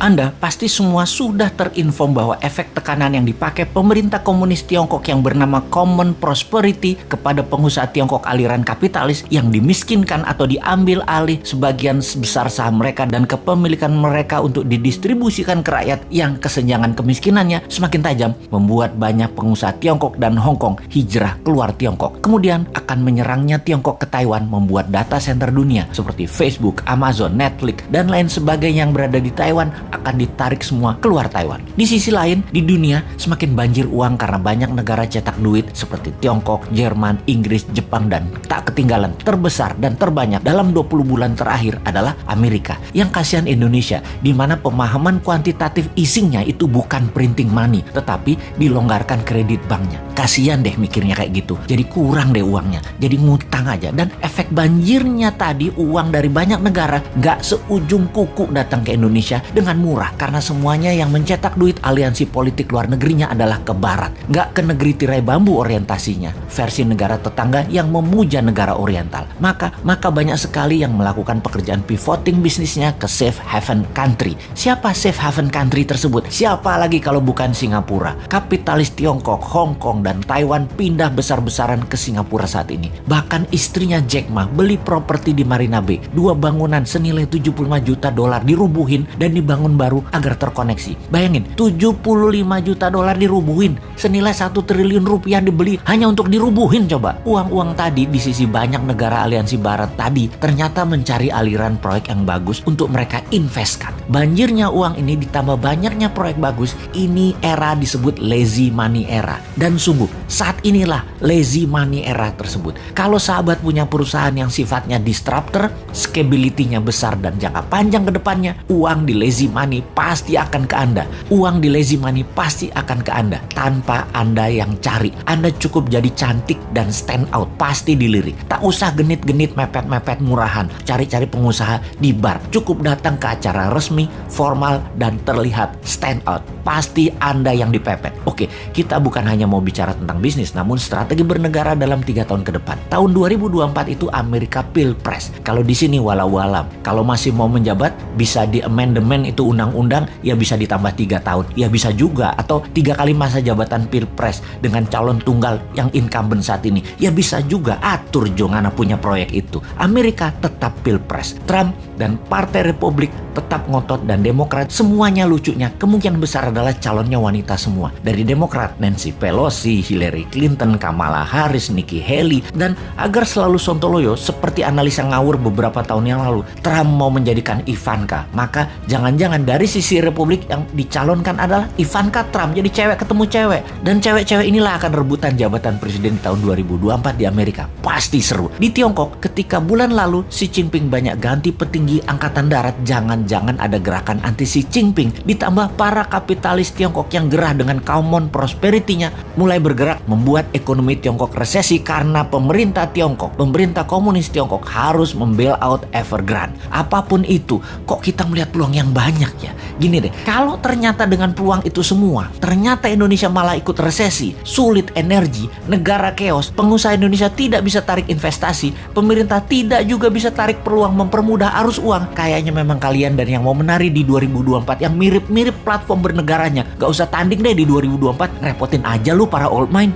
Anda pasti semua sudah terinform bahwa efek tekanan yang dipakai pemerintah komunis Tiongkok yang bernama Common Prosperity kepada pengusaha Tiongkok aliran kapitalis yang dimiskinkan atau diambil alih sebagian besar saham mereka dan kepemilikan mereka untuk didistribusikan ke rakyat yang kesenjangan kemiskinannya semakin tajam, membuat banyak pengusaha Tiongkok dan Hong Kong hijrah keluar Tiongkok. Kemudian akan menyerangnya Tiongkok ke Taiwan, membuat data center dunia seperti Facebook, Amazon, Netflix, dan lain sebagainya yang berada di Taiwan akan ditarik semua keluar Taiwan. Di sisi lain, di dunia semakin banjir uang karena banyak negara cetak duit seperti Tiongkok, Jerman, Inggris, Jepang, dan tak ketinggalan terbesar dan terbanyak dalam 20 bulan terakhir adalah Amerika. Yang kasihan Indonesia, di mana pemahaman kuantitatif easingnya itu bukan printing money, tetapi dilonggarkan kredit banknya. Kasihan deh mikirnya kayak gitu. Jadi kurang deh uangnya, jadi ngutang aja. Dan efek banjirnya tadi, uang dari banyak negara nggak seujung kuku datang ke Indonesia dengan murah, karena semuanya yang mencetak duit aliansi politik luar negerinya adalah ke barat, nggak ke negeri tirai bambu orientasinya, versi negara tetangga yang memuja negara oriental. Maka banyak sekali yang melakukan pekerjaan pivoting bisnisnya ke safe haven country. Siapa safe haven country tersebut? Siapa lagi kalau bukan Singapura? Kapitalis Tiongkok, Hong Kong, dan Taiwan pindah besar-besaran ke Singapura saat ini. Bahkan istrinya Jack Ma beli properti di Marina Bay, 2 bangunan senilai $75 juta dirubuhin dan dibangun baru agar terkoneksi. Bayangin, $75 juta dirubuhin, senilai 1 triliun rupiah dibeli hanya untuk dirubuhin. Coba, uang-uang tadi di sisi banyak negara aliansi barat tadi ternyata mencari aliran proyek yang bagus untuk mereka investkan. Banjirnya uang ini ditambah banyaknya proyek bagus, ini era disebut lazy money era. Dan sungguh, saat inilah lazy money era tersebut. Kalau sahabat punya perusahaan yang sifatnya disruptor, scalability-nya besar dan jangka panjang ke depannya, uang di lazy money pasti akan ke Anda. Uang di lazy money pasti akan ke Anda tanpa Anda yang cari. Anda cukup jadi cantik dan stand out, pasti dilirik. Tak usah genit-genit mepet-mepet murahan, cari-cari pengusaha di bar. Cukup datang ke acara resmi, formal, dan terlihat stand out. Pasti Anda yang dipepet. Oke, kita bukan hanya mau bicara tentang bisnis, namun strategi bernegara dalam 3 tahun ke depan. Tahun 2024 itu Amerika Pilpres. Kalau di sini walau-walam, kalau masih mau menjabat bisa di amendement itu undang-undang, ya bisa ditambah 3 tahun, ya bisa juga, atau 3 kali masa jabatan Pilpres dengan calon tunggal yang incumbent saat ini, ya bisa juga. Atur Jongana punya proyek itu. Amerika tetap Pilpres. Trump dan Partai Republik tetap ngotot, dan Demokrat semuanya lucunya kemungkinan besar adalah calonnya wanita semua. Dari Demokrat, Nancy Pelosi, Hillary Clinton, Kamala Harris, Nikki Haley. Dan agar selalu sontoloyo seperti analisa ngawur beberapa tahun yang lalu, Trump mau menjadikan Ivanka. Maka jangan-jangan dari sisi Republik yang dicalonkan adalah Ivanka Trump, jadi cewek ketemu cewek. Dan cewek-cewek inilah akan rebutan jabatan presiden di tahun 2024 di Amerika. Pasti seru. Di Tiongkok, ketika bulan lalu Xi Jinping banyak ganti petinggi angkatan darat, jangan-jangan ada gerakan anti Xi Jinping. Ditambah para kapitalis Tiongkok yang gerah dengan Common Prosperity-nya mulai bergerak, membuat ekonomi Tiongkok resesi karena pemerintah Tiongkok, pemerintah komunis Tiongkok harus membail out Evergrande. Apapun itu, kok kita melihat peluang yang banyak ya? Gini deh, kalau ternyata dengan peluang itu semua, ternyata Indonesia malah ikut resesi, sulit energi, negara chaos, pengusaha Indonesia tidak bisa tarik investasi, pemerintah tidak juga bisa tarik peluang mempermudah arus uang, kayaknya memang kalian dan yang mau menari di 2024 yang mirip-mirip platform bernegaranya, gak usah tanding deh di 2024, repotin aja lu para old mind.